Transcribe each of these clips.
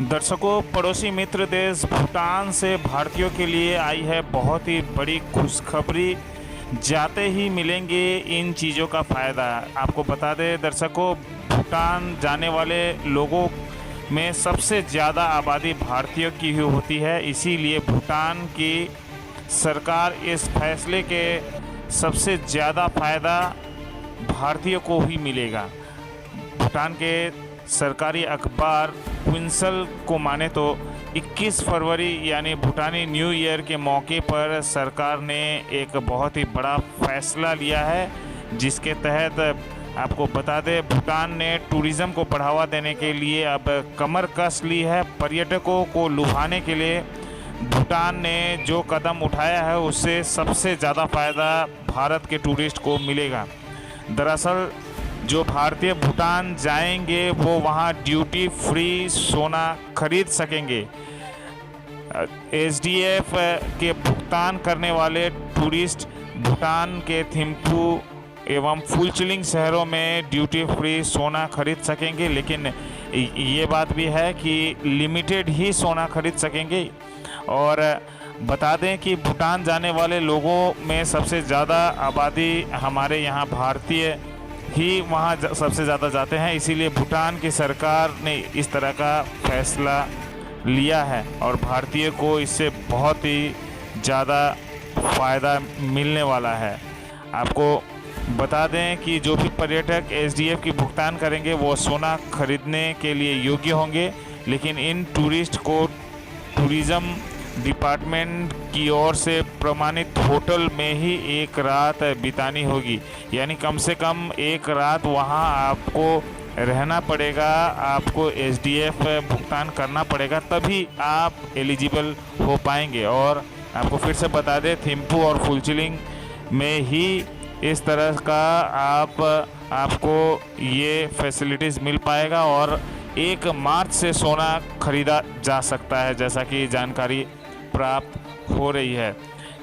दर्शकों, पड़ोसी मित्र देश भूटान से भारतीयों के लिए आई है बहुत ही बड़ी खुशखबरी। जाते ही मिलेंगे इन चीज़ों का फ़ायदा। आपको बता दें दर्शकों, भूटान जाने वाले लोगों में सबसे ज़्यादा आबादी भारतीयों की ही होती है। इसीलिए भूटान की सरकार इस फैसले के सबसे ज़्यादा फ़ायदा भारतीयों को ही मिलेगा। भूटान के सरकारी अखबार क्विंसल को माने तो 21 फरवरी यानी भूटानी न्यू ईयर के मौके पर सरकार ने एक बहुत ही बड़ा फैसला लिया है, जिसके तहत आपको बता दें भूटान ने टूरिज़्म को बढ़ावा देने के लिए अब कमर कस ली है। पर्यटकों को लुभाने के लिए भूटान ने जो कदम उठाया है उससे सबसे ज़्यादा फ़ायदा भारत के टूरिस्ट को मिलेगा। दरअसल जो भारतीय भूटान जाएंगे वो वहाँ ड्यूटी फ्री सोना खरीद सकेंगे। एसडीएफ के भुगतान करने वाले टूरिस्ट भूटान के थिम्पू एवं फुलचिलिंग शहरों में ड्यूटी फ्री सोना खरीद सकेंगे, लेकिन ये बात भी है कि लिमिटेड ही सोना खरीद सकेंगे। और बता दें कि भूटान जाने वाले लोगों में सबसे ज़्यादा आबादी हमारे यहाँ भारतीय ही वहाँ सबसे ज़्यादा जाते हैं। इसीलिए भूटान की सरकार ने इस तरह का फैसला लिया है और भारतीय को इससे बहुत ही ज़्यादा फ़ायदा मिलने वाला है। आपको बता दें कि जो भी पर्यटक एसडीएफ की भुगतान करेंगे वो सोना खरीदने के लिए योग्य होंगे, लेकिन इन टूरिस्ट को टूरिज़्म डिपार्टमेंट की ओर से प्रमाणित होटल में ही एक रात बितानी होगी। यानी कम से कम एक रात वहां आपको रहना पड़ेगा, आपको एसडीएफ भुगतान करना पड़ेगा, तभी आप एलिजिबल हो पाएंगे। और आपको फिर से बता दें थिम्पू और फुलचिलिंग में ही इस तरह का आपको ये फैसिलिटीज़ मिल पाएगा और 1 मार्च से सोना खरीदा जा सकता है, जैसा कि जानकारी प्राप्त हो रही है।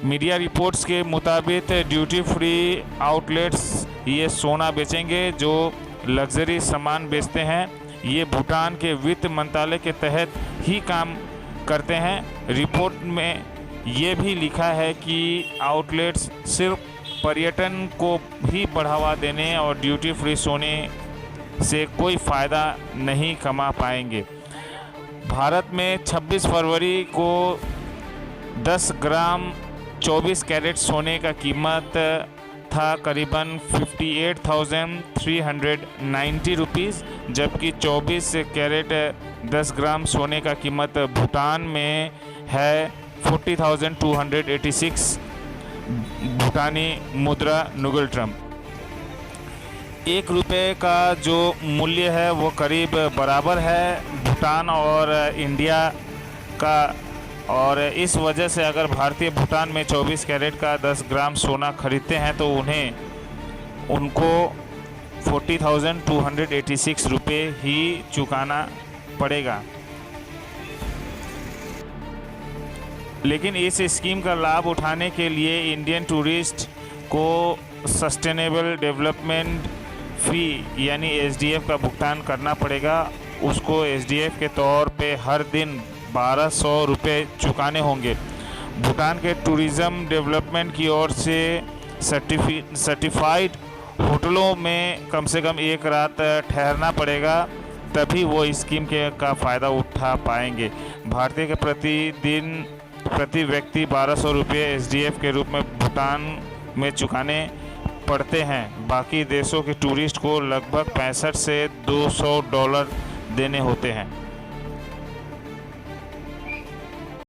मीडिया रिपोर्ट्स के मुताबिक ड्यूटी फ्री आउटलेट्स ये सोना बेचेंगे जो लग्जरी सामान बेचते हैं। ये भूटान के वित्त मंत्रालय के तहत ही काम करते हैं। रिपोर्ट में ये भी लिखा है कि आउटलेट्स सिर्फ पर्यटन को भी बढ़ावा देने और ड्यूटी फ्री सोने से कोई फ़ायदा नहीं कमा पाएंगे। भारत में 26 फरवरी को 10 ग्राम 24 कैरेट सोने का कीमत था करीबन 58,390 रुपीज़, जबकि 24 कैरेट 10 ग्राम सोने का कीमत भूटान में है 40,286 भूटानी मुद्रा नुगल ट्रम्प। 1 रुपये का जो मूल्य है वो करीब बराबर है भूटान और इंडिया का, और इस वजह से अगर भारतीय भूटान में 24 कैरेट का 10 ग्राम सोना खरीदते हैं तो उनको 40,286 रुपये ही चुकाना पड़ेगा। लेकिन इस स्कीम का लाभ उठाने के लिए इंडियन टूरिस्ट को सस्टेनेबल डेवलपमेंट फ़ी यानी एसडीएफ का भुगतान करना पड़ेगा। उसको एसडीएफ के तौर पे हर दिन 1200 रुपये चुकाने होंगे। भूटान के टूरिज़्म डेवलपमेंट की ओर से सर्टिफाइड होटलों में कम से कम 1 रात ठहरना पड़ेगा, तभी वो स्कीम का फ़ायदा उठा पाएंगे। भारतीय के प्रति व्यक्ति 1200 रुपये एसडीएफ के रूप में भूटान में चुकाने पड़ते हैं। बाकी देशों के टूरिस्ट को लगभग $65 से $200 देने होते हैं।